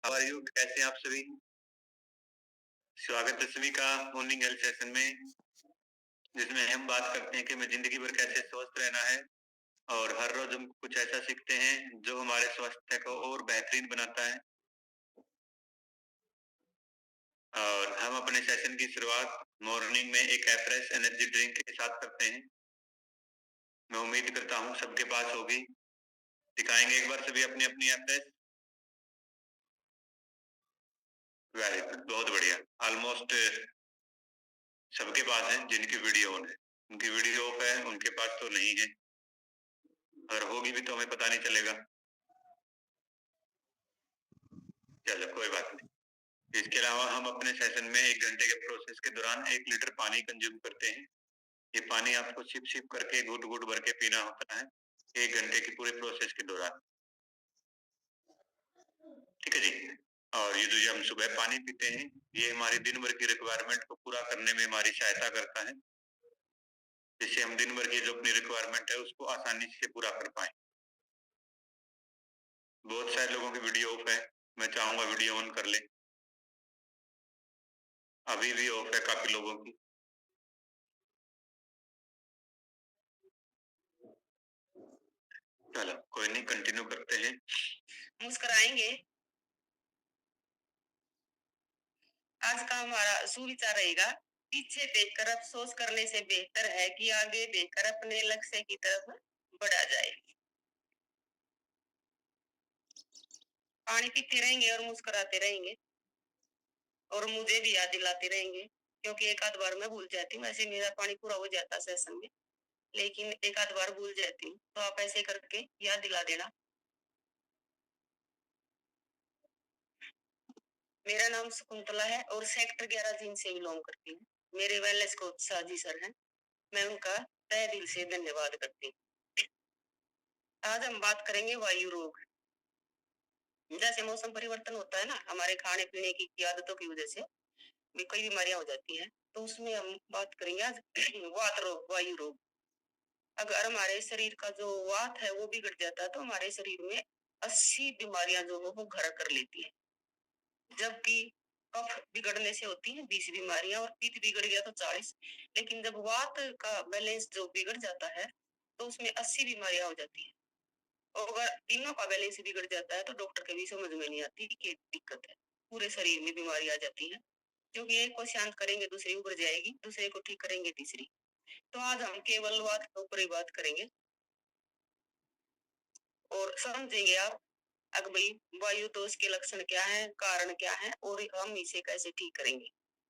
How are you? कैसे हैं आप सभी? स्वागत है सभी का मॉर्निंग हेल्थ सेशन में, जिसमें हम बात करते हैं कि हमें जिंदगी भर कैसे स्वस्थ रहना है और हर रोज हम कुछ ऐसा सीखते हैं जो हमारे स्वास्थ्य को और बेहतरीन बनाता है। और हम अपने सेशन की शुरुआत मॉर्निंग में एक फ्रेश एनर्जी ड्रिंक के साथ करते हैं। मैं उम्मीद करता हूँ सबके पास होगी। दिखाएंगे एक बार सभी अपनी अपनी फ्रेश। वेरी गुड, बहुत बढ़िया। ऑलमोस्ट सबके पास है जिनकी वीडियो ऑन है। उनकी वीडियो ऑफ है, उनके पास तो नहीं है, और होगी भी तो हमें पता नहीं चलेगा। चलो कोई बात नहीं। इसके अलावा हम अपने सेशन में 1 घंटे के प्रोसेस के दौरान 1 लीटर पानी कंज्यूम करते हैं। ये पानी आपको सिप सिप करके घुट घुट भर के पीना होता है 1 घंटे की पूरे प्रोसेस के दौरान। ठीक है जी। और ये जो हम सुबह पानी पीते हैं, ये हमारी दिन भर की रिक्वायरमेंट को पूरा करने में हमारी सहायता करता है, जिससे हम दिन भर की जो अपनी रिक्वायरमेंट है उसको आसानी से पूरा कर पाए। बहुत सारे लोगों की वीडियो ऑफ है, मैं चाहूंगा वीडियो ऑन कर ले। अभी भी ऑफ है काफी लोगों की। चलो कोई नहीं, कंटिन्यू करते हैं। मुस्कुराएंगे। आज का हमारा सुविचार रहेगा, पीछे देखकर अफसोस करने से बेहतर है कि आगे देखकर अपने लक्ष्य की तरफ बढ़ा जाए। पानी पीते रहेंगे और मुस्कुराते रहेंगे, और मुझे भी याद दिलाते रहेंगे, क्योंकि एक आध बार मैं भूल जाती हूँ। ऐसे मेरा पानी पूरा हो जाता सेशन में, लेकिन एक आध बार भूल जाती हूँ, तो आप ऐसे करके याद दिला देना। मेरा नाम शकुंतला है और सेक्टर 11 जिन से बिलोंग करती हूँ। मेरे वेलनेस कोच साजी सर हैं, मैं उनका तहे दिल से धन्यवाद करती हूँ। आज हम बात करेंगे वायु रोग। जैसे मौसम परिवर्तन होता है ना, हमारे खाने पीने की आदतों की वजह से भी कई बीमारियां हो जाती हैं, तो उसमें हम बात करेंगे आज वात रोग, वायु रोग। अगर हमारे शरीर का जो वात है वो बिगड़ जाता है, तो हमारे शरीर में 80 बीमारियां जो है वो घर कर लेती है, जबकि कफ बिगड़ने से होती है 20 बीमारियां, और पित्त बिगड़ गया तो 40। लेकिन जब वात का बैलेंस जो बिगड़ जाता है, तो उसमें 80 बीमारियां हो जाती है। और अगर तीनों का बैलेंस बिगड़ जाता है, तो डॉक्टर के भी समझ में नहीं आती कि दिक्कत है, पूरे शरीर में बीमारी आ जाती है। क्योंकि एक को शांत करेंगे दूसरी उभर जाएगी, दूसरे को ठीक करेंगे तीसरी। तो आज हम केवल वात के ऊपर ही बात करेंगे और समझेंगे आप अगर भाई वायु दोष के लक्षण क्या है, कारण क्या है, और हम इसे कैसे ठीक करेंगे,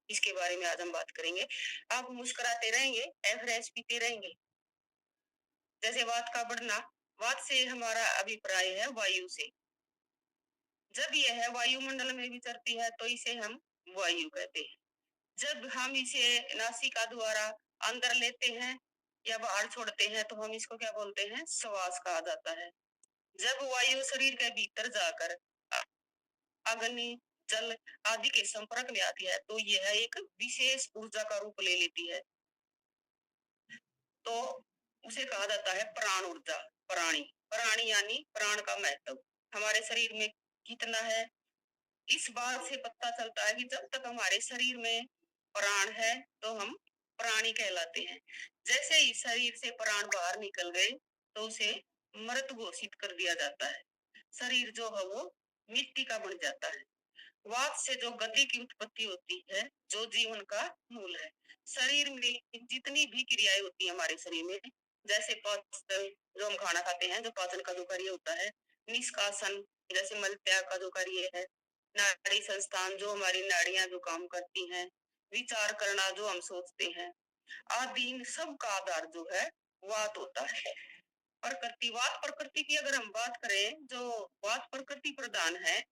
इसके बारे में आज हम बात करेंगे। आप मुस्कुराते रहेंगे, एवरेज पीते रहेंगे। जैसे वात का बढ़ना, वात से हमारा अभिप्राय है वायु से। जब यह वायुमंडल में विचरती है तो इसे हम वायु कहते हैं। जब हम इसे नासिका द्वारा अंदर लेते हैं या बाहर छोड़ते हैं, तो हम इसको क्या बोलते हैं, श्वास कहा जाता है। जब वायु शरीर के भीतर जाकर अग्नि, जल आदि के संपर्क में आती है, तो यह एक विशेष ऊर्जा का रूप ले लेती है, तो उसे कहा जाता है प्राण ऊर्जा। प्राणी, प्राणी यानी प्राण का महत्व हमारे शरीर में कितना है, इस बात से पता चलता है कि जब तक हमारे शरीर में प्राण है तो हम प्राणी कहलाते हैं। जैसे ही शरीर से प्राण बाहर निकल गए, तो उसे मृत घोषित कर दिया जाता है। शरीर जो है वो मिट्टी का बन जाता है। वात से जो गति की उत्पत्ति होती है, जो जीवन का मूल है। शरीर में जितनी भी क्रियाएं होती है हमारे शरीर में, जैसे पाचन, जो हम खाना खाते हैं, जो पाचन का जो कार्य होता है। निष्कासन, जैसे मल त्याग का जो कार्य है। नाड़ी संस्थान, जो हमारी नाड़ियां जो काम करती हैं। विचार करना, जो हम सोचते हैं, आदि इन सब का आधार जो है वात होता है। प्रकृति, वात प्रकृति की अगर हम बात करें, जो वात प्रकृति प्रधान है,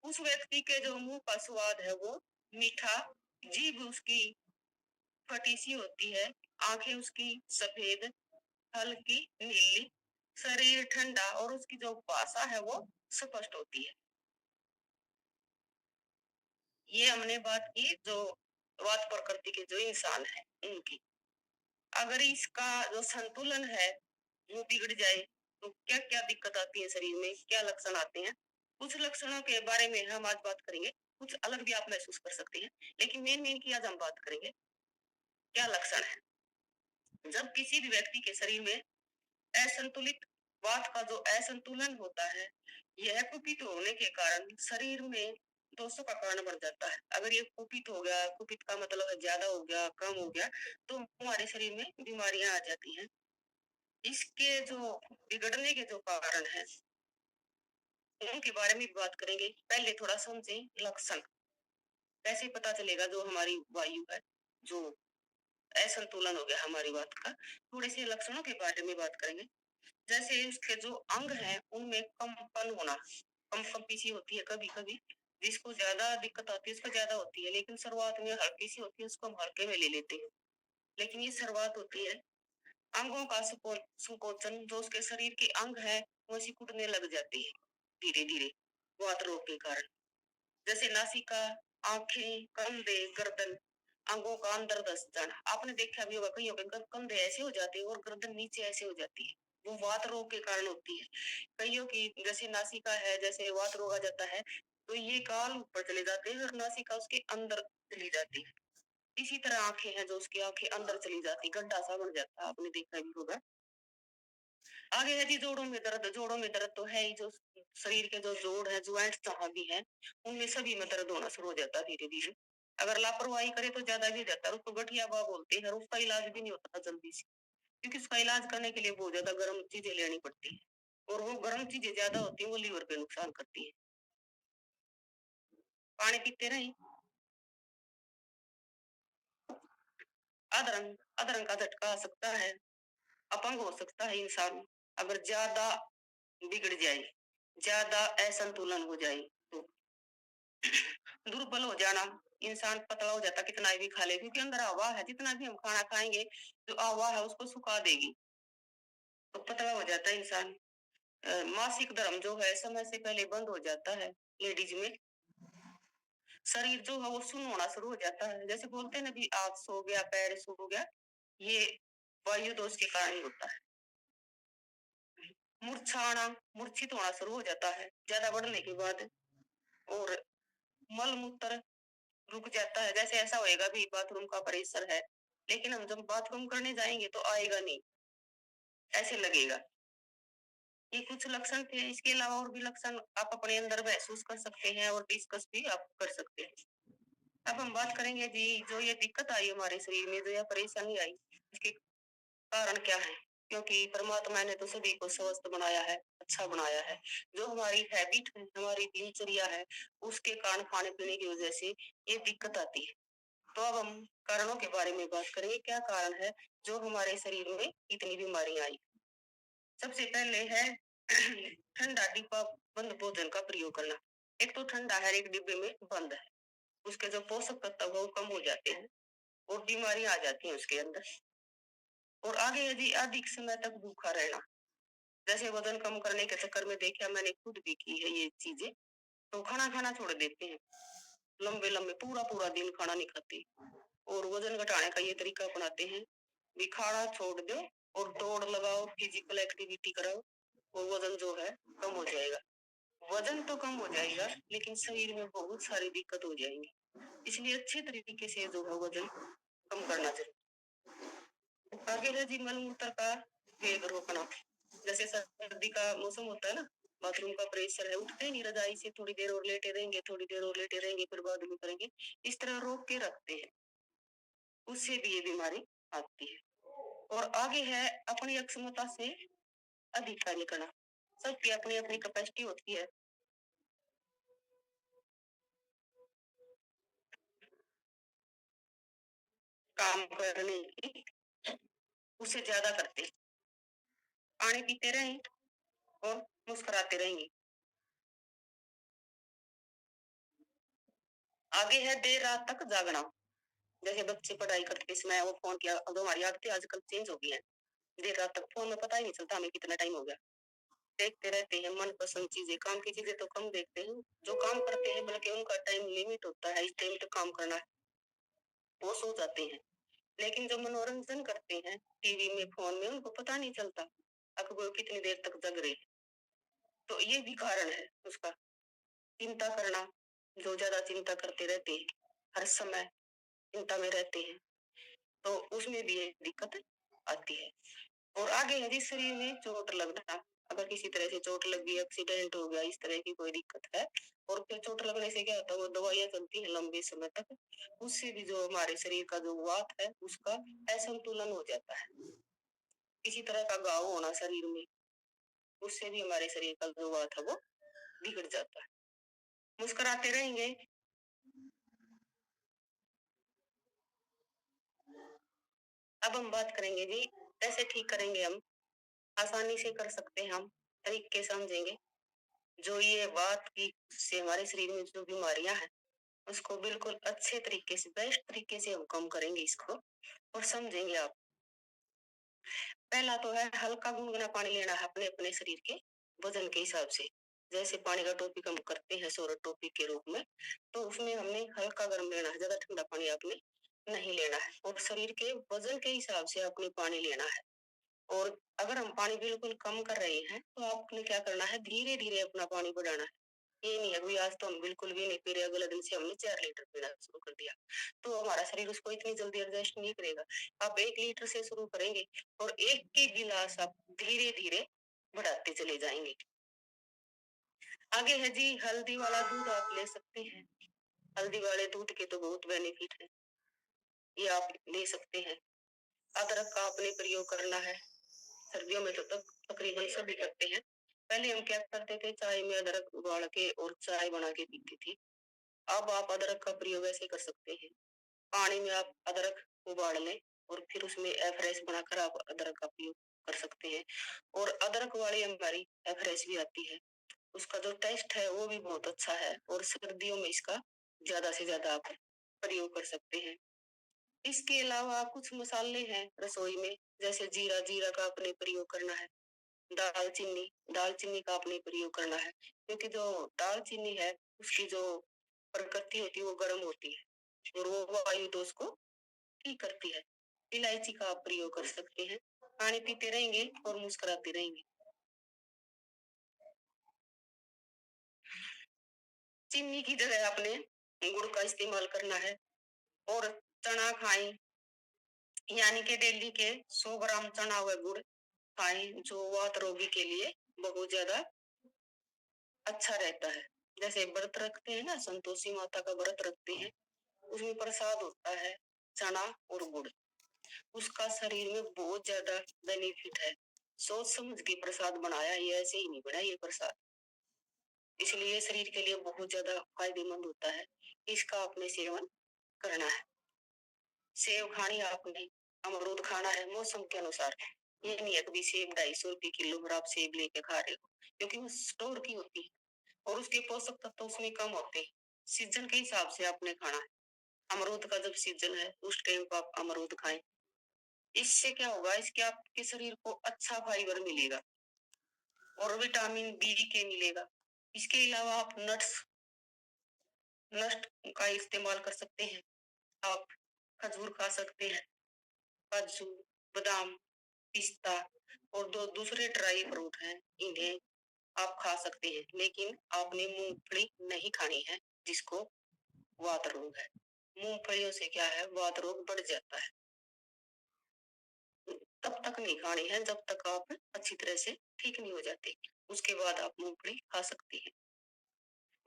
उस व्यक्ति के जो मुंह का स्वाद है वो मीठा, जीभ उसकी फटी सी होती है, आंखें उसकी सफेद, हल्की नीली, शरीर ठंडा, और उसकी जो भाषा है वो स्पष्ट होती है। ये हमने बात की जो वात प्रकृति के जो इंसान है उनकी। अगर इसका जो संतुलन है वो बिगड़ जाए, तो क्या क्या दिक्कत आती है शरीर में, क्या लक्षण आते हैं। कुछ लक्षणों के बारे में हम आज बात करेंगे, कुछ अलग भी आप महसूस कर सकते हैं, लेकिन मेन की आज हम बात करेंगे, क्या लक्षण है? जब किसी भी व्यक्ति के शरीर में असंतुलित वात का जो असंतुलन होता है, यह कुपित होने के कारण शरीर में दोषों का कारण बन जाता है। अगर ये कुपित हो गया, कुपित का मतलब है ज्यादा हो गया, कम हो गया, तो हमारे शरीर में बीमारियां आ जाती हैं। इसके जो बिगड़ने के जो कारण है, उनके बारे में भी बात करेंगे। पहले थोड़ा समझें लक्षण, कैसे पता चलेगा जो हमारी वायु है, जो असंतुलन हो गया हमारी बात का। थोड़े से लक्षणों के बारे में बात करेंगे। जैसे उसके जो अंग हैं उनमें कंपन होना, कंपी सी होती है कभी कभी, जिसको ज्यादा दिक्कत आती है उसको ज्यादा होती है, लेकिन शुरुआत में हल्की सी होती है, उसको हम हल्के में ले लेते हैं, लेकिन ये शुरुआत होती है। अंगों का संकोचन, जो उसके शरीर के अंग है वो सिकुड़ने लग जाते हैं धीरे धीरे वात रोग के कारण। जैसे नासिका, आंखें, कंधे, गर्दन, अंगों का अंदर धस जाना। आपने देखा भी होगा कईयों के कंधे ऐसे हो जाते हैं और गर्दन नीचे ऐसे हो जाती है, वो वात रोग के कारण होती है। कईयों की जैसे नासिका है, जैसे वात रोग आ जाता है तो ये कान ऊपर चले जाते हैं और नासिका उसके अंदर चली जाती है। इसी तरह आंखें हैं, जो उसकी आंखें अंदर चली जाती, गड्ढा सा बन जाता है, आपने देखा भी होगा। आगे है जी जोड़ों में दर्द। जोड़ों में दर्द तो है ही, जो शरीर के जो जोड़ है, ज्वाइंट्स जहां भी है, उनमें सभी में दर्द होना शुरू हो जाता है धीरे धीरे। अगर लापरवाही करे तो ज्यादा भी हो जाता है, उसको गठिया बात बोलते हैं, और उसका इलाज भी नहीं होता जल्दी से, क्योंकि उसका इलाज करने के लिए बहुत ज्यादा गर्म चीजें लेनी पड़ती है, और वो गर्म चीजें ज्यादा होती है वो लीवर पे नुकसान करती है। पानी पीते रहे। अदरंग, अदरंग का झटका आ सकता है, अपंग हो सकता है इंसान, अगर ज्यादा बिगड़ जाए, ज्यादा असंतुलन हो जाए तो। दुर्बल हो जाना, इंसान पतला हो जाता कितना भी खा ले, क्योंकि अंदर हवा है, जितना भी हम खाना खाएंगे जो हवा है उसको सुखा देगी, तो पतला हो जाता है इंसान। मासिक धर्म जो है समय से पहले बंद हो जाता है लेडीज में। शरीर जो है वो सुन्न होना शुरू हो जाता है, जैसे बोलते हैं ना भी आज सो गया पैर सो गया, ये वायु दोष के कारण ही होता है। मूर्छाना, मूर्छित होना शुरू हो जाता है ज्यादा बढ़ने के बाद, और मल मूत्र रुक जाता है। जैसे ऐसा होएगा भी बाथरूम का प्रेशर है, लेकिन हम जब बाथरूम करने जाएंगे तो आएगा नहीं, ऐसे लगेगा। ये कुछ लक्षण थे, इसके अलावा और भी लक्षण आप अपने अंदर महसूस कर सकते हैं और डिस्कस भी आप कर सकते हैं। अब हम बात करेंगे जी, जो ये दिक्कत आई हमारे शरीर में, जो ये परेशानी आई, इसके कारण क्या है? क्योंकि परमात्मा ने तो सभी को स्वस्थ बनाया है, अच्छा बनाया है। जो हमारी हैबिट है, हमारी दिनचर्या है, उसके कारण खाने पीने की वजह से ये दिक्कत आती है। तो अब हम कारणों के बारे में बात करेंगे, क्या कारण है जो हमारे शरीर में इतनी बीमारियां आई। सबसे पहले है ठंडा डिब्बा बंद भोजन का प्रयोग करना। एक तो ठंडा है, एक डिब्बे में बंद है, उसके जो पोषक तत्व है वो कम हो जाते हैं और बीमारियां आ जाती हैं उसके अंदर। और आगे यदि अधिक समय तक भूखा रहना, जैसे वजन कम करने के चक्कर में देखा, मैंने खुद भी की है ये चीजें, तो खाना खाना छोड़ देते हैं, लंबे लंबे पूरा पूरा दिन खाना नहीं खाते, और वजन घटाने का ये तरीका अपनाते हैं भी खाना छोड़ दो और दौड़ लगाओ, फिजिकल एक्टिविटी कराओ, और वजन जो है कम हो जाएगा। वजन तो कम हो जाएगा, लेकिन शरीर में बहुत सारी दिक्कत हो जाएंगी, इसलिए अच्छे तरीके से जो है वजन कम करना चाहिए। आगे है जी मल मूत्र का वेग रोकना। जैसे सर्दी का मौसम होता है ना, बाथरूम का प्रेशर है, उठते नहीं रजाई से, थोड़ी देर और लेटे रहेंगे, थोड़ी देर और लेटे रहेंगे, फिर बाद में करेंगे, इस तरह रोक के रखते हैं, उससे भी ये बीमारी आती है। और आगे है अपनी अक्षमता से अधिक कार्य करना। सबकी अपनी अपनी कैपेसिटी होती है, काम करने की, उससे ज्यादा करते हैं। पानी पीते रहें और मुस्कुराते रहेंगे। आगे है देर रात तक जागना। जैसे बच्चे पढ़ाई करते समय वो फोन किया, अब हमारी आदतें आजकल चेंज हो गई हैं, देर रात तक फोन में पता ही नहीं चलता हमें कितना टाइम हो गया, देखते रहते हैं मनपसंद चीजें, काम की चीजें तो कम देखते हैं, जो काम करते हैं बल्कि उनका टाइम लिमिट होता है, इस टाइम तक काम करना है, वो सो जाते हैं। लेकिन जो मनोरंजन करते हैं टीवी में, फोन में, उनको पता नहीं चलता अब वो कितनी देर तक जग रहे हैं। तो ये भी कारण है उसका। चिंता करना, जो ज्यादा चिंता करते रहते हैं, हर समय चिंता में रहते हैं, तो उसमें भी ये दिक्कत आती है। और आगे है जी शरीर में चोट लगना। अगर किसी तरह से चोट लग गई, एक्सीडेंट हो गया, इस तरह की कोई दिक्कत है, और फिर चोट लगने से क्या होता है, वो दवाइयां चलती हैं लंबे समय तक, उससे भी जो हमारे शरीर का जो वात है उसका असंतुलन हो जाता है। किसी तरह का घाव होना शरीर में, उससे भी हमारे शरीर का जो वात है वो बिगड़ जाता है। मुस्कुराते रहेंगे। अब हम बात करेंगे जी, कैसे ठीक करेंगे हम। आसानी से कर सकते हैं हम, तरीके समझेंगे। जो ये बात की से हमारे शरीर में जो बीमारियां हैं, उसको बिल्कुल अच्छे तरीके से, बेस्ट तरीके से हम कम करेंगे इसको, और समझेंगे आप। पहला तो है हल्का गुनगुना पानी लेना है अपने अपने शरीर के वजन के हिसाब से। जैसे पानी का टॉपिक हम करते हैं सोलर टॉपिक के रूप में, तो उसमें हमने हल्का गर्म लेना है, ज्यादा ठंडा पानी आपने नहीं लेना है, और शरीर के वजन के हिसाब से आपने पानी लेना है। और अगर हम पानी बिल्कुल कम कर रहे हैं, तो आपने क्या करना है, धीरे धीरे अपना पानी बढ़ाना है। ये नहीं है अभी आज तो हम बिल्कुल भी नहीं पी रहे, अगले दिन से हमने 4 लीटर पीना शुरू कर दिया, तो हमारा शरीर उसको इतनी जल्दी एडजस्ट नहीं करेगा। आप 1 लीटर से शुरू करेंगे, और एक की गिलास आप धीरे धीरे बढ़ाते चले जाएंगे। आगे है जी हल्दी वाला दूध आप ले सकते हैं। हल्दी वाले दूध के तो बहुत बेनिफिट है, ये आप ले सकते हैं। अदरक का आपने प्रयोग करना है। सर्दियों में तो तकरीबन सभी करते हैं। पहले हम क्या करते थे, चाय में अदरक उबाल के और चाय बना के पीते थे। अब आप अदरक का प्रयोग ऐसे कर सकते हैं, पानी में आप अदरक उबाल लें, और फिर उसमें एवरेस्ट बनाकर आप अदरक का प्रयोग कर सकते हैं। और अदरक वाली हमारी एवरेस्ट भी आती है, उसका जो टेस्ट है वो भी बहुत अच्छा है, और सर्दियों में इसका ज्यादा से ज्यादा आप प्रयोग कर सकते हैं। इसके अलावा कुछ मसाले हैं रसोई में, जैसे जीरा, जीरा का आपने प्रयोग करना है। दालचीनी, दालचीनी का आपने प्रयोग करना है, क्योंकि जो दालचीनी है उसकी जो प्रकृति होती है वो गर्म होती है, और वो वायु दोष को ठीक करती है। इलायची का आप प्रयोग कर सकते हैं। पानी पीते रहेंगे और मुस्कुराते रहेंगे। चीनी की जगह आपने गुड़ का इस्तेमाल करना है। और चना खाएं, यानी कि डेली के 100 ग्राम चना हुआ गुड़ खाएं, जो वात रोगी के लिए बहुत ज्यादा अच्छा रहता है। जैसे व्रत रखते हैं ना, संतोषी माता का व्रत रखते हैं, उसमें प्रसाद होता है चना और गुड़, उसका शरीर में बहुत ज्यादा बेनिफिट है। सोच समझ के प्रसाद बनाया, ये ऐसे ही नहीं बना ये प्रसाद, इसलिए शरीर के लिए बहुत ज्यादा फायदेमंद होता है। इसका आपने सेवन करना है। सेब खानी है आपने, अमरूद खाना है मौसम के अनुसार। ये नहीं है कभी सेब 250 रुपये किलो और आप सेब लेके खा रहे हो, क्योंकि वो स्टोर की होती है, और उसके पोषक तत्व उसमें कम होते हैं। सीजन के हिसाब से आपने खाना है। अमरूद का जब सीजन है उस टाइम पर आप अमरूद खाएं। इससे क्या होगा, इसके आपके शरीर को अच्छा फाइबर मिलेगा, और विटामिन बी के मिलेगा। इसके अलावा आप नट्स, नट्स का इस्तेमाल कर सकते हैं। आप खजूर खा सकते हैं, काजू, बादाम, पिस्ता, और दो दूसरे ड्राई फ्रूट हैं, इन्हें आप खा सकते हैं। लेकिन आपने मूंगफली नहीं खानी है, जिसको वात रोग है। मूंगफलियों से क्या है, वात रोग बढ़ जाता है। तब तक नहीं खानी है जब तक आप अच्छी तरह से ठीक नहीं हो जाते, उसके बाद आप मूंगफली खा सकती हैं।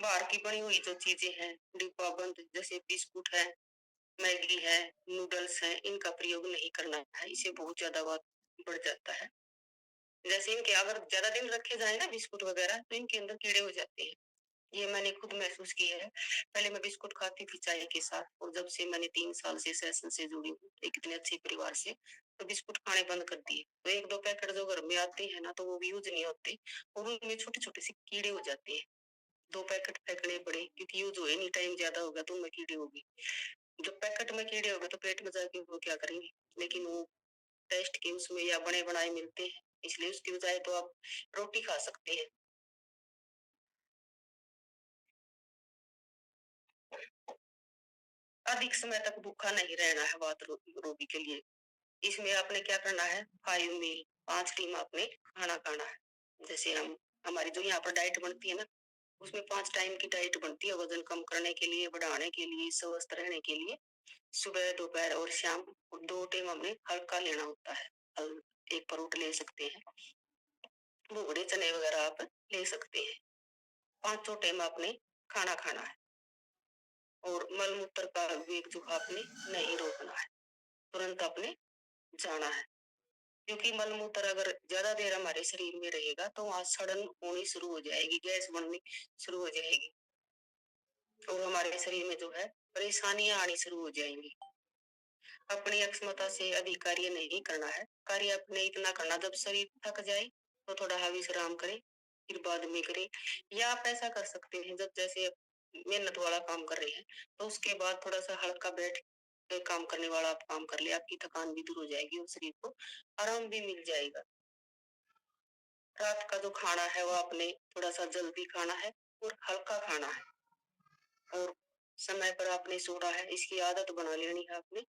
बाहर की बनी हुई जो चीजें हैं डिब्बा बंद, जैसे बिस्कुट है, मैगी है, नूडल्स है, इनका प्रयोग नहीं करना है, इसे बहुत ज्यादा बात बढ़ जाता है। जैसे इनके अगर ज्यादा दिन रखे जाए ना बिस्कुट वगैरह, तो इनके अंदर कीड़े हो जाते हैं। ये मैंने खुद महसूस किया है। पहले मैं बिस्कुट खाती थी चाय के साथ, और जब से मैंने 3 साल से सेशन से जुड़ी हूँ एक इतने अच्छे परिवार से, तो बिस्कुट खाने बंद कर दिए। तो 1-2 पैकेट जो घर में आते हैं ना, तो वो भी यूज नहीं होते, और उनमें छोटे छोटे से कीड़े हो जाते हैं। 2 पैकेट फेंकने पड़े, क्योंकि यूज हुए नहीं, टाइम ज्यादा होगा तो उनमें कीड़े होगी। जब पैकेट में कीड़े हो गए तो पेट में जाके वो क्या करेंगे। लेकिन वो टेस्ट के उसमें या बने बनाए मिलते हैं, इसलिए उसकी बजाय तो आप रोटी खा सकते हैं। अधिक समय तक भूखा नहीं रहना है बात रोगी के लिए। इसमें आपने क्या करना है, 5 मील, 5 टाइम आपने खाना खाना है। जैसे हम, हमारी जो यहाँ पर डाइट बनती है ना, उसमें 5 टाइम की डाइट बनती है वज़न कम करने के लिए, बढ़ाने के लिए, स्वस्थ रहने के लिए। सुबह, दोपहर और शाम 2 टाइम हमने हल्का लेना होता है। फल 1 फ्रूट ले सकते हैं, भुने चने वगैरह आप ले सकते हैं। पाँचों टाइम आपने खाना खाना है और मल-मूत्र का वेग जो आपने नहीं रोकना है, तुरंत आपने जाना है। क्योंकि मल-मूत्र अगर ज़्यादा देर हमारे शरीर में रहेगा तो वहाँ सड़न होनी शुरू हो जाएगी, गैस बननी शुरू हो जाएगी और हमारे शरीर में जो है परेशानियाँ आनी शुरू हो जाएँगी। अपनी अक्षमता से अधिक कार्य नहीं करना है। कार्य अपने इतना करना जब शरीर थक जाए तो थोड़ा विश्राम करें, फिर बाद में करें। या आप ऐसा कर सकते हैं जब जैसे मेहनत वाला काम कर रहे हैं, तो उसके बाद थोड़ा-सा हल्का बैठ के काम करने वाला आप काम कर लें, आपकी थकान भी दूर हो जाएगी और शरीर को आराम भी मिल जाएगा। रात का जो खाना है वो आपने थोड़ा-सा जल्दी खाना है और हल्का खाना है और समय पर आपने सोना है, इसकी आदत बना लेनी है आपने।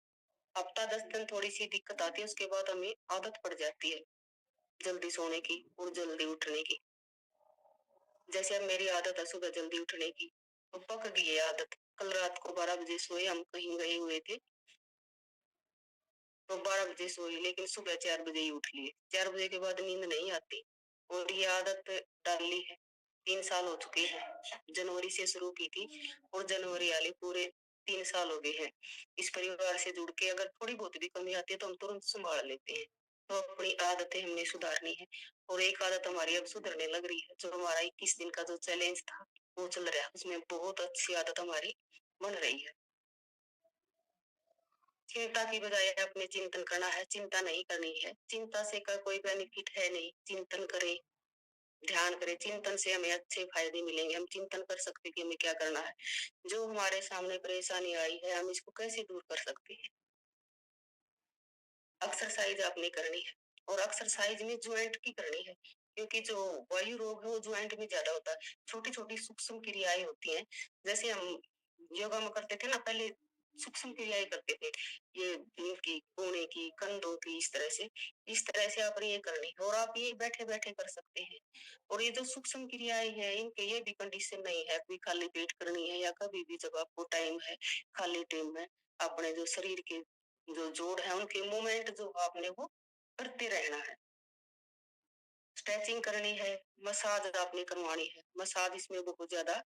हफ्ता 10 दिन थोड़ी-सी दिक्कत आती है, उसके बाद हमें आदत पड़ जाती है, जल्दी सोने की और जल्दी उठने की। जैसे अब मेरी आदत है सुबह जल्दी उठने की, तो पक गई है आदत। कल रात को 12 बजे सोए, हम कहीं गए हुए थे, तो 12 बजे सोए, लेकिन सुबह 4 बजे ही उठ लिए। 4 बजे के बाद नींद नहीं आती और ये आदत डाल ली है। 3 साल हो चुके हैं। जनवरी से शुरू की थी और जनवरी वाले पूरे 3 साल हो गए हैं। इस परिवार से जुड़ के अगर थोड़ी बहुत भी कमी आती है तो हम तुरंत सँभाल लेते हैं। तो अपनी आदतें हमने सुधारनी है और एक आदत हमारी अब सुधरने लग रही है। जो हमारा 21 दिन का जो चैलेंज था, वो चल रहा है। उसमें बहुत अच्छी आदत हमारी बन रही है। चिंता की बजाय अपने चिंतन करना है, चिंता नहीं करनी है। चिंता से का कोई बेनिफिट है नहीं। चिंतन करें, ध्यान करें, चिंतन से हमें अच्छे फायदे मिलेंगे। हम चिंतन कर सकते हैं कि हमें क्या करना है। जो हमारे सामने परेशानी आई है, हम इसको कैसे दूर कर सकते हैं। एक्सरसाइज आपने करनी है और एक्सरसाइज में जॉइंट की करनी है, क्योंकि जो वायु रोग है वो जॉइंट में ज्यादा होता है। छोटी छोटी सूक्ष्म क्रियाएं होती हैं, जैसे हम योगा में करते थे ना पहले, सूक्ष्म क्रियाएं करते थे, ये इनकी कोने की कंधों की, इस तरह से आपने ये करनी है और आप ये बैठे बैठे कर सकते हैं। और ये जो सूक्ष्म क्रियाएं हैं इनके ये भी कंडीशन नहीं है कि खाली पेट करनी है, या कभी भी जब आपको टाइम है, खाली टाइम में अपने जो शरीर के जो जोड़ है उनके मूवमेंट जो आपने वो करते रहना है। स्ट्रेचिंग करनी है, मसाज आपने करवानी है। मसाज इसमें बहुत ज्यादा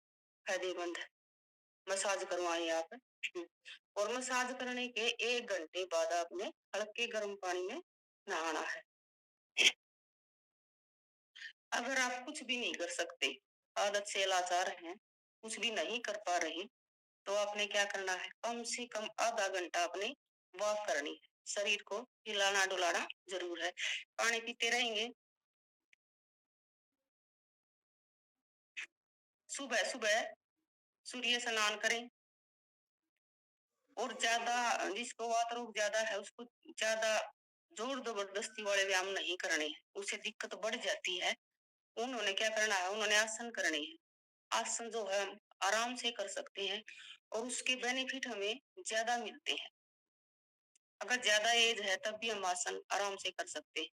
फायदेमंद है। मसाज करवाएं आप। और मसाज करने के 1 घंटे बाद आपने हल्के गर्म पानी में नहाना है। अगर आप कुछ भी नहीं कर सकते, आदत से लाचार हैं, कुछ भी नहीं कर पा रहे, तो आपने क्या करना है, कम से कम आधा घंटा आपने वॉक करनी है। शरीर को हिलाना डुलाना जरूर है। पानी पीते रहेंगे। सुबह सुबह सूर्य स्नान करें और ज्यादा, जिसको वात रोग ज्यादा है उसको ज्यादा जोर जबरदस्ती वाले व्यायाम नहीं करने हैं, उससे दिक्कत बढ़ जाती है। उन्होंने क्या करना है, उन्होंने आसन करने हैं। आसन जो है हम आराम से कर सकते हैं और उसके बेनिफिट हमें ज्यादा मिलते हैं। अगर ज्यादा एज है तब भी हम आसन आराम से कर सकते हैं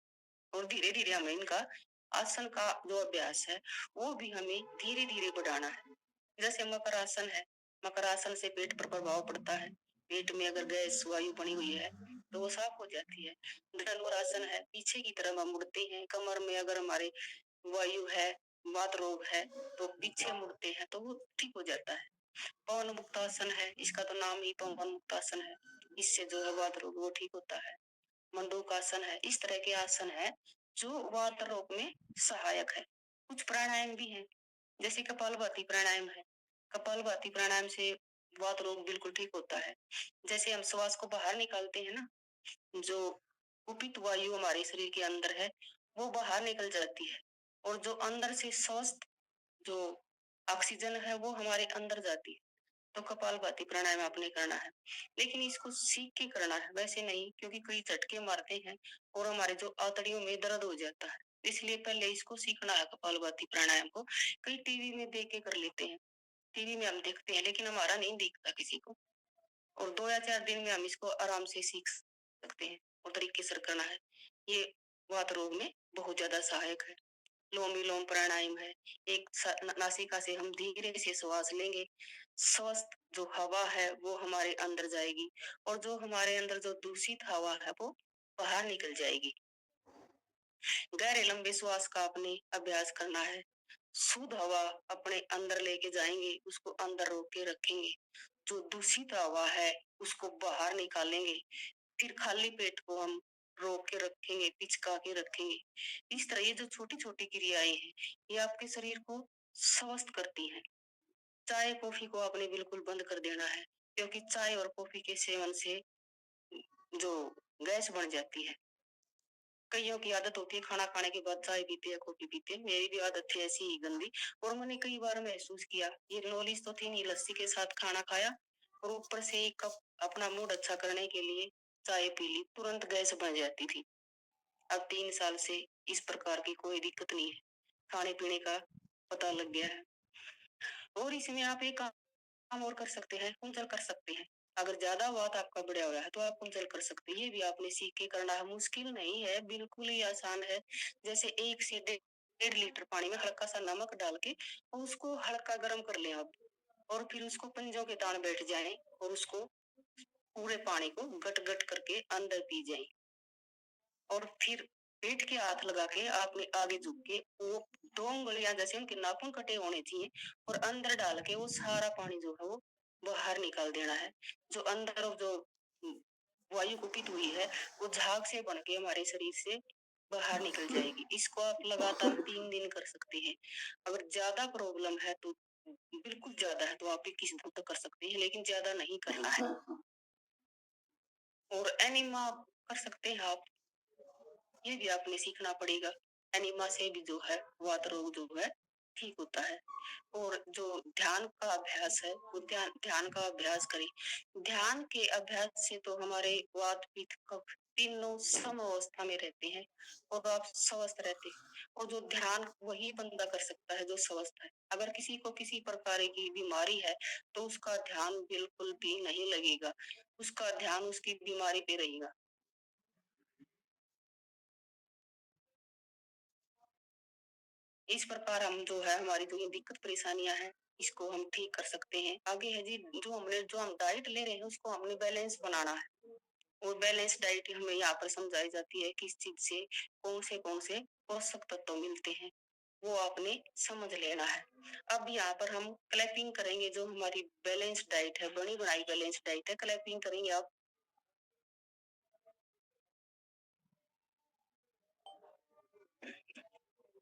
और धीरे धीरे हमें इनका आसन का जो अभ्यास है वो भी हमें धीरे धीरे बढ़ाना है। जैसे मकर आसन है, मकर आसन से पेट पर प्रभाव पड़ता है। पेट में अगर गैस वायु बनी हुई है तो वो साफ हो जाती है। धनुरासन है, पीछे की तरफ हम मुड़ते हैं। कमर में अगर हमारे वायु है, वात रोग है, तो पीछे मुड़ते हैं तो वो ठीक हो जाता है। पवन मुक्तासन है, इसका तो नाम ही पवन मुक्तासन है। इससे जो है वात रोग वो ठीक होता है। मंडूकासन है, इस तरह के आसन है जो वात रोग में सहायक है। कुछ प्राणायाम भी हैं, जैसे कपालभाति प्राणायाम है। कपालभाति प्राणायाम से वात रोग बिल्कुल ठीक होता है। जैसे हम श्वास को बाहर निकालते हैं ना, जो कुपित वायु हमारे शरीर के अंदर है वो बाहर निकल जाती है और जो अंदर से स्वस्थ जो ऑक्सीजन है वो हमारे अंदर जाती है। तो कपालभाति प्राणायाम आपने करना है, लेकिन इसको सीख के करना है, वैसे नहीं, क्योंकि कई झटके मारते हैं और हमारे जो आंतड़ियों में दर्द हो जाता है। इसलिए पहले इसको सीखना है कपालभाति प्राणायाम को। कई टीवी में देख के कर लेते हैं, टीवी में हम देखते हैं लेकिन हमारा नहीं दिखता किसी को। और 2 या 4 दिन में हम इसको आराम से सीख सकते हैं और तरीके से करना है। ये वात रोग में बहुत ज्यादा सहायक है। लोम विलोम प्राणायाम है। एक नासिका से हम धीरे से श्वास लेंगे, स्वस्थ जो हवा है वो हमारे अंदर जाएगी, और जो हमारे अंदर जो दूषित हवा है वो बाहर निकल जाएगी। गहरे लंबे श्वास का अपने अभ्यास करना है। शुद्ध हवा अपने अंदर लेके जाएंगे, उसको अंदर रोक के रखेंगे। जो दूषित हवा है उसको बाहर निकालेंगे। फिर खाली पेट को हम रोक के रखेंगे, पिचका के रखेंगे। इस तरह ये जो छोटी छोटी क्रियाएं हैं, ये आपके शरीर को स्वस्थ करती हैं। चाय कॉफी को आपने बिल्कुल बंद कर देना है, क्योंकि चाय और कॉफी के सेवन से जो गैस बन जाती है। कईयों की आदत होती है खाना खाने के बाद चाय पीते हैं, कॉफी पीते हैं। मेरी भी आदत थी ऐसी ही गंदी, और मैंने कई बार महसूस किया, ये नॉलेज तो थी नहीं, लस्सी के साथ खाना खाया और ऊपर से एक कप अपना मूड अच्छा करने के लिए चाय पी ली, तुरंत गैस बन जाती थी। अब 3 साल से इस प्रकार की कोई दिक्कत नहीं है, खाने पीने का पता लग गया है। और इसमें आप एक काम और कर सकते हैं, कुंचल कर सकते हैं। अगर ज्यादा बात आपका बढ़िया हो रहा है तो आप कुंचल कर सकते हैं। ये भी आपने सीख के करना है, मुश्किल नहीं है, बिल्कुल ही आसान है। जैसे 1 से 1.5 लीटर पानी में हल्का सा नमक डाल के और उसको हल्का गर्म कर लें आप, और फिर उसको पंजों के तान बैठ जाएं और उसको पूरे पानी को गट गट करके अंदर पी जाएं। और फिर पेट के हाथ लगा के आपने आगे झुक के वो 2 उंगलियां जैसे उनके नाखून कटे होने चाहिए, और अंदर डाल के वो सारा पानी जो है वो बाहर निकाल देना है। जो अंदर जो वायु कुपित हुई है वो झाग से बन के हमारे शरीर से बाहर निकल जाएगी। इसको आप लगातार 3 दिन कर सकते हैं। अगर ज्यादा प्रॉब्लम है तो बिल्कुल ज्यादा है तो आप 21 दिन तक कर सकते हैं, लेकिन ज्यादा नहीं करना है। और एनिमा कर सकते हैं आप, ये भी आपने सीखना पड़ेगा। एनिमा से भी जो है वात रोग जो है ठीक होता है। और जो ध्यान का अभ्यास है वो ध्यान ध्यान का अभ्यास करें। ध्यान के अभ्यास से तो हमारे वात पित्त कफ तीनों सम अवस्था में रहते हैं और आप स्वस्थ रहते हैं। और जो ध्यान वही बंदा कर सकता है जो स्वस्थ है। अगर किसी को किसी प्रकार की बीमारी है तो उसका ध्यान बिल्कुल भी नहीं लगेगा, उसका ध्यान उसकी बीमारी पे रहेगा। इस प्रकार हम जो है हमारी जो ये दिक्कत परेशानियां हैं इसको हम ठीक कर सकते हैं। आगे है जी, जो हम डाइट ले रहे हैं उसको हमने बैलेंस बनाना है। और बैलेंस डाइट हमें यहाँ पर समझाई जाती है किस चीज से कौन से पोषक तत्व मिलते हैं, वो आपने समझ लेना है। अब यहाँ पर हम क्लैपिंग करेंगे, जो हमारी बैलेंस डाइट है, बनी बनाई बैलेंस डाइट है, क्लैपिंग करेंगे आप।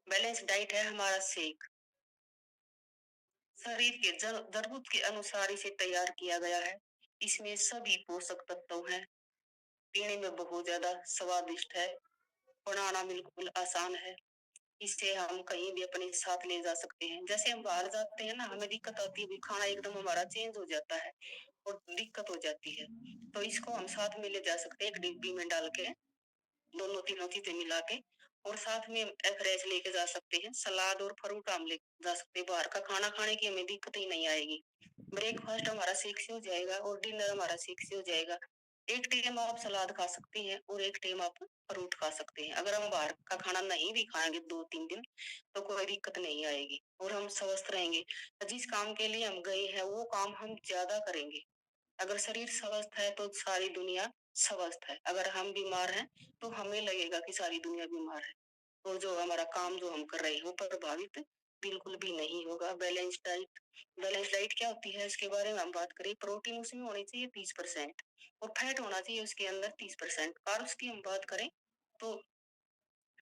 बैलेंस डाइट है हमारा शेक, शरीर के जरूरत के अनुसार इसे तैयार किया गया है। इसमें सभी पोषक तत्व हैं, पीने में बहुत ज्यादा स्वादिष्ट है, बनाना बिल्कुल आसान है। इससे हम कहीं भी अपने साथ ले जा सकते हैं। जैसे हम बाहर जाते हैं ना, हमें दिक्कत आती है, भी खाना एकदम हमारा चेंज हो जाता है और दिक्कत हो जाती है, तो इसको हम साथ में ले जा सकते हैं, एक डिब्बी में डाल के दोनों तीनों चीजें मिला के। और साथ में फ्रेश लेके जा सकते हैं, सलाद और फ्रूट हम ले जा सकते हैं। बाहर का खाना खाने की हमें दिक्कत ही नहीं आएगी। ब्रेकफास्ट हमारा सेक से हो जाएगा और डिनर हमारा सेक से हो जाएगा। एक टाइम आप सलाद खा सकती हैं और एक टाइम आप फ्रूट खा सकते हैं। अगर हम बाहर का खाना नहीं भी खाएंगे 2-3 दिन तो कोई दिक्कत नहीं आएगी और हम स्वस्थ रहेंगे। जिस काम के लिए हम गए हैं वो काम हम ज्यादा करेंगे। अगर शरीर स्वस्थ है तो सारी दुनिया स्वस्थ है। अगर हम बीमार हैं तो हमें लगेगा कि सारी दुनिया बीमार है, और जो हमारा काम जो हम कर रहे हैं वो प्रभावित बिल्कुल भी नहीं होगा। बैलेंस डाइट क्या होती है इसके बारे में हम बात करें। प्रोटीन उसमें होनी चाहिए 30% और फैट होना चाहिए उसके अंदर 30%। कार्ब्स की हम बात करें तो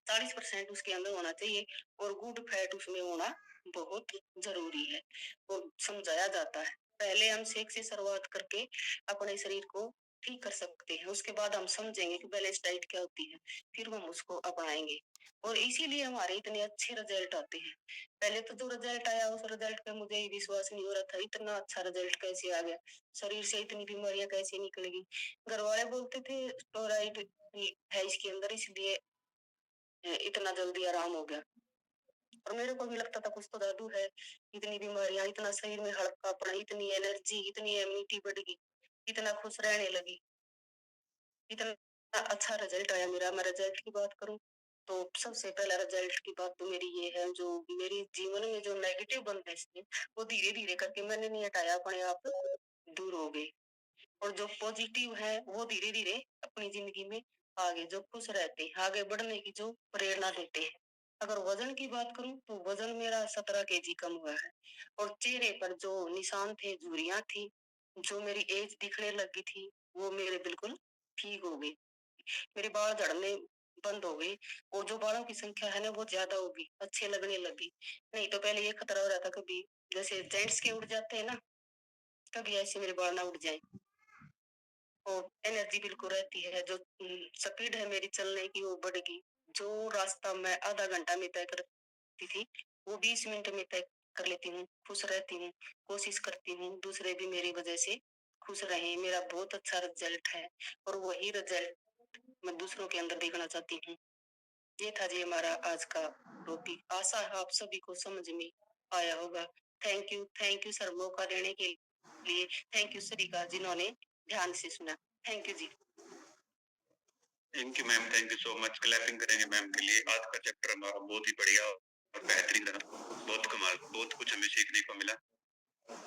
40% उसके अंदर होना चाहिए, और गुड फैट उसमें होना बहुत जरूरी है और समझाया जाता है। पहले हम शेक से शुरुआत करके अपने शरीर को ठीक कर सकते हैं, उसके बाद हम समझेंगे कि बैलेंस डाइट क्या होती है, फिर हम उसको अपनाएंगे और इसीलिए हमारे इतने अच्छे रिजल्ट आते हैं। पहले तो जो रिजल्ट आया उस रिजल्ट पे मुझे ही विश्वास नहीं हो रहा था, इतना अच्छा रिजल्ट कैसे आ गया, शरीर से इतनी बीमारियां कैसे निकलेगी। घर वाले बोलते थे फ्लोराइड है इसके अंदर, इसलिए इतना जल्दी आराम हो गया। और मेरे को भी लगता था कुछ तो जादू है, इतनी बीमारियां, इतना शरीर में हड़कापन, इतनी एनर्जी, इतनी इम्यूनिटी बढ़ गई, इतना खुश रहने लगी, इतना अच्छा रिजल्ट आया मेरा। मैं रिजल्ट की बात करूं तो सबसे पहला रिजल्ट की बात तो मेरी ये है, जो मेरे जीवन में जो नेगेटिव बनते थे, वो धीरे-धीरे करके मैंने नहीं हटाया, अपने आप दूर हो गए। और जो पॉजिटिव है, वो धीरे-धीरे अपनी ज़िंदगी में आगे जो खुश रहते हैं, आगे बढ़ने की जो प्रेरणा देते हैं। अगर वज़न की बात करूँ, तो वज़न मेरा 17 केजी कम हुआ है और चेहरे पर जो निशान थे, झुर्रियाँ थी, जो मेरी एज दिखने लगी थी, वो मेरे बिल्कुल ठीक हो गई। मेरे बाल झड़ने बंद हो गए और जो बालों की संख्या है ना, वो ज़्यादा हो गई, अच्छे लगने लगी। नहीं तो पहले ये खतरा हो रहा था, कभी जैसे जेंट्स के उड़ जाते हैं ना, कभी ऐसे मेरे बाल ना उड़ जाएँ। और एनर्जी बिल्कुल रहती है, जो स्पीड है मेरी चलने की, वो बढ़ गई। जो रास्ता मैं आधा घंटा में तय करती थी, वो 20 मिनट में तय कर लेती हूँ। खुश रहती हूँ, कोशिश करती हूँ दूसरे भी मेरी वजह से खुश रहें। मेरा बहुत अच्छा रिजल्ट है और वही रिजल्ट मैं दूसरों के अंदर देखना चाहती हूँ। ये था जी हमारा आज का टॉपिक। आशा है आप सभी को समझ में आया होगा। थैंक यू सर, मौका देने के लिए। थैंक यू सरिका, जिन्होंने ध्यान से सुना। थैंक यू जी। Thank you ma'am, thank you so much. Clapping करेंगे मैम के लिए। आज का चैप्टर हमारा बहुत ही बढ़िया और बेहतरीन रहा, बहुत कमाल, बहुत कुछ हमें सीखने को मिला।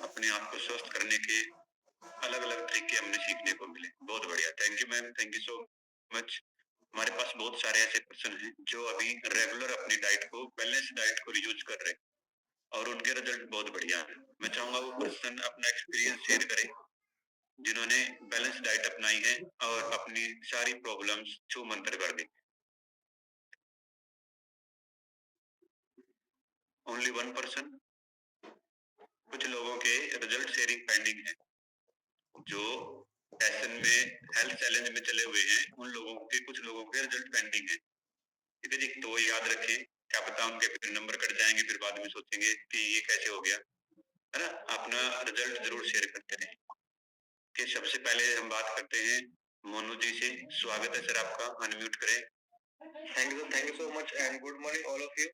अपने आप को स्वस्थ करने के अलग अलग तरीके हमने सीखने को मिले, बहुत बढ़िया। Thank you ma'am, thank you so much. हमारे पास बहुत सारे ऐसे पर्सन हैं जो अभी रेगुलर अपनी डाइट को, बैलेंस डाइट को यूज कर रहे हैं और उनके रिजल्ट बहुत बढ़िया है। मैं चाहूंगा वो पर्सन अपना एक्सपीरियंस शेयर करें जिन्होंने बैलेंस डाइट अपनाई है और अपनी सारी प्रॉब्लम्स छू मंतर कर दी। Only one person. कुछ लोगों के रिजल्ट शेयरिंग पेंडिंग है, जो सेशन में हेल्थ चैलेंज में चले हुए हैं, उन लोगों के, कुछ लोगों के रिजल्ट पेंडिंग है। ठीक है जी, तो याद रखें, क्या पता उनके फिर नंबर कट जाएंगे, फिर बाद में सोचेंगे कि ये कैसे हो गया, है ना। अपना रिजल्ट जरूर शेयर करते रहें। कि सबसे पहले हम बात करते हैं मोनू जी से। स्वागत है सर आपका, अनम्यूट करें। Thank you so much and good morning all of you.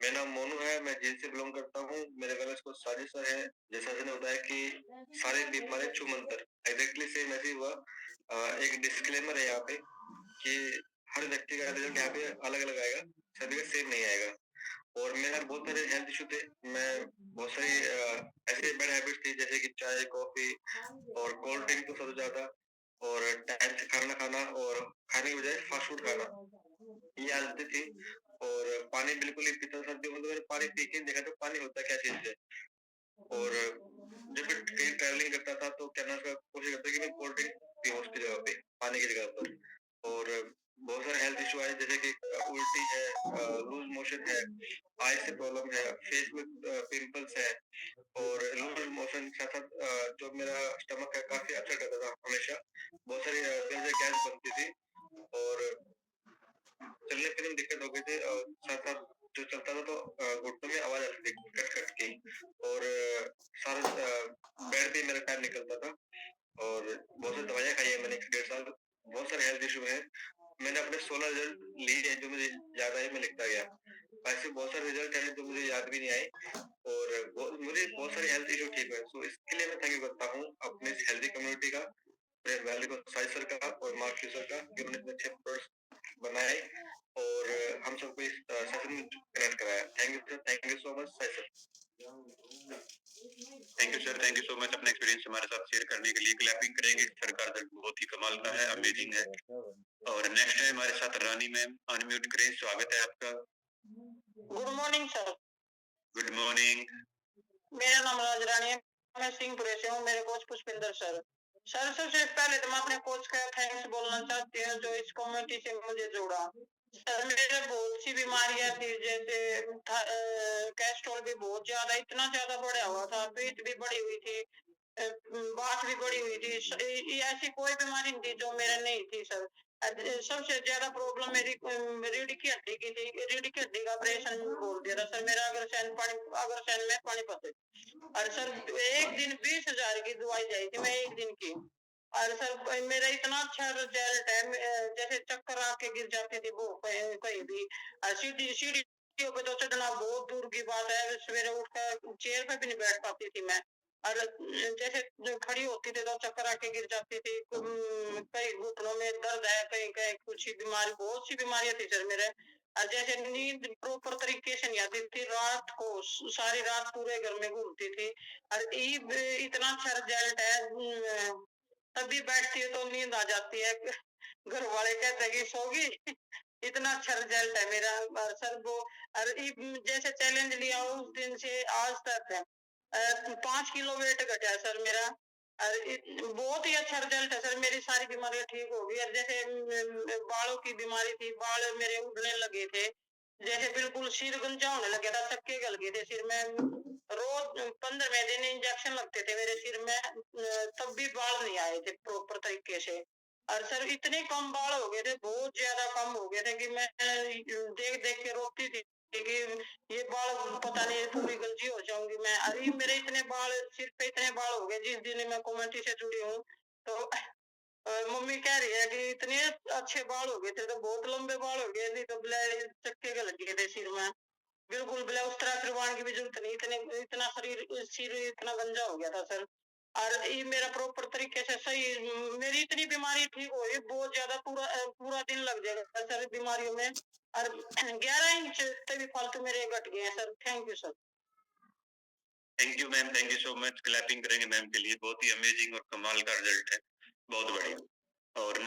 मेरा नाम मोनू है, मैं जेल से बिलोंग करता हूँ। मेरे बैलेंस को साजिश सर है, जैसा सर ने बताया कि सारे बीमारी छू मंतर, एग्जैक्टली सेम ऐसे ही हुआ। एक डिस्क्लेमर है यहाँ पे कि हर व्यक्ति का रिजल्ट यहाँ पे अलग अलग आएगा, सभी का सेम नहीं आएगा। और मेरा बहुत सारे हेल्थ इशू थे, मैं बहुत सारी ऐसे बैड हैबिट्स थी, जैसे कि चाय, कॉफी और कोल्ड ड्रिंक तो सबसे ज्यादा, और टाइम से खाना खाना और खाने की बजाय फास्ट फूड खाना, ये आदतें थी। और पानी बिल्कुल ही पीता था, सर्दियों में तो मैंने पानी पी के देखा तो पानी होता क्या चीज है। और जब मैं कहीं ट्रैवलिंग करता था तो क्या ना कोशिश करता कि मैं कोल्ड ड्रिंक पीऊं उसकी जगह पे, पानी की जगह पर। और बहुत सारे हेल्थ इशू आए, जैसे कि उल्टी है, लूज मोशन है, आई से प्रॉब्लम है, फेस में पिंपल्स है, और लूज मोशन के साथ साथ जो मेरा स्टमक है काफी अच्छा करता था हमेशा। बहुत सारी गैस बनती थी और चलने फिरने में दिक्कत हो गई थी, और साथ साथ जो चलता था तो घुटनों में आवाज आती थी कट कट के, और सारा बेड पे मेरा टाइम निकलता था। और बहुत सारी दवाइयाँ खाई है मैंने 1 से 1.5 साल। बहुत सारे हेल्थ इशू है। मैंने अपने 16 रिजल्ट लिए हैं, जो मुझे याद आए मैं लिखता गया। ऐसे बहुत सारे रिजल्ट हैं जो मुझे याद भी नहीं आए, और मुझे बहुत सारे हेल्थ इशू ठीक हुए। सो इसके लिए मैं थैंक यू करता हूँ अपने इस हेल्थी कम्युनिटी का, वैली को साई सर का और मार्क सर का, कि उन्होंने इतने अच्छे प्रोडक्ट्स बनाए और हम सबको इस सेशन में कनेक्ट कराया। Thank you sir, thank you so much Sai sir. Thank you sir, thank you so much अपना एक्सपीरियंस हमारे साथ शेयर करने के लिए। क्लैपिंग करेंगे, सर का रिजल्ट बहुत ही कमाल का है, अमेजिंग है। और नेक्स्ट है हमारे साथ रानी मैम, अनम्यूट करें, स्वागत है आपका। Good morning sir. Good morning. मेरा नाम राजरानी है, मैं सिंहपुरे से हूँ। मेरे कोच पुष्पिंदर सर। सर सबसे पहले तो मैं अपने कोच का थैंक्स बोलना चाहती हूँ, जो इस कम्युनिटी से मुझे जोड़ा। सर मेरे बहुत सी बीमारियां थी, जैसे कैस्ट्रोल भी बहुत ज्यादा, इतना ज्यादा बढ़ा हुआ था, पेट भी बढ़ी हुई थी, बात भी बढ़ी हुई थी। ऐसी कोई बीमारी नहीं थी जो मेरे नहीं थी सर। सबसे ज्यादा प्रॉब्लम मेरी रीढ़ की हड्डी की थी। रीढ़ की हड्डी का ऑपरेशन बोल दिया था सर मेरा, अगर सैन में पानी पड़े। और सर एक दिन 20,000 की दवाई जाई थी, मैं एक दिन की। और सर मेरा इतना अच्छा रिजल्ट है, जैसे चक्कर आके गिर जाती थी वो कहीं भी। सीढ़ी सीढ़ियों पे तो चढ़ना बहुत दूर की बात है, सवेरे उठकर चेयर पे भी नहीं बैठ पाती थी मैं। और जैसे जो खड़ी होती थी तो चक्कर आके गिर जाती थी, कहीं घुटनों में दर्द है, कहीं कहीं कुछ ही बीमारी, बहुत सी बीमारियां थी सर मेरे। और जैसे नींद प्रॉपर तरीके से नहीं आती थी, रात को सारी रात पूरे घर में घूमती थी। और इतना अच्छा रिजल्ट है, तभी बैठती है तो नींद आ जाती है। घर वाले कहते हैं कि सोगी। इतना अच्छा रिजल्ट है मेरा। और सर वो, और जैसे चैलेंज लिया उस दिन से आज तक है, 5 किलो वेट घटा है सर मेरा। और बहुत ही अच्छा रिजल्ट है सर, मेरी सारी बीमारियां ठीक हो गई। और जैसे बालों की बीमारी थी, बाल मेरे उड़ने लगे थे, जैसे बिल्कुल सिर गंजा होने लगे था, चक्के गल गए थे सिर में। रोज 15वें दिन इंजेक्शन लगते थे मेरे सिर में, तब भी बाल नहीं आए थे प्रॉपर तरीके से। और सर इतने कम बाल हो गए थे, बहुत ज्यादा कम हो गए थे कि मैं देख देख के रोती थी कि ये बाल पता नहीं पूरी गंजी हो जाऊंगी मैं। अरे मेरे इतने बाल, सिर पे इतने बाल हो गए, जिस दिन मैं कमेटी से जुड़ी हूँ तो मम्मी कह रही है कि इतने अच्छे बाल हो गए थे, तो बहुत लंबे बाल हो गए, नहीं तो चक्के के लग गए थे सिर में। बिल्कुल उस तरह करवाने की भी जरूरत नहीं, इतने इतना शरीर, सिर इतना गंजा हो गया था सर। और ये मेरा प्रॉपर तरीके से सही, मेरी इतनी बीमारी ठीक हो गई, बहुत ज्यादा, पूरा दिन लग जाएगा सर बीमारियों में। और 11 इंच तभी फालतू मेरे घट गए हैं sir. Thank you sir. Thank you ma'am, thank you so much. Clapping करेंगे मैम के लिए, बहुत ही अमेजिंग और कमाल का रिजल्ट है, बहुत बढ़िया। और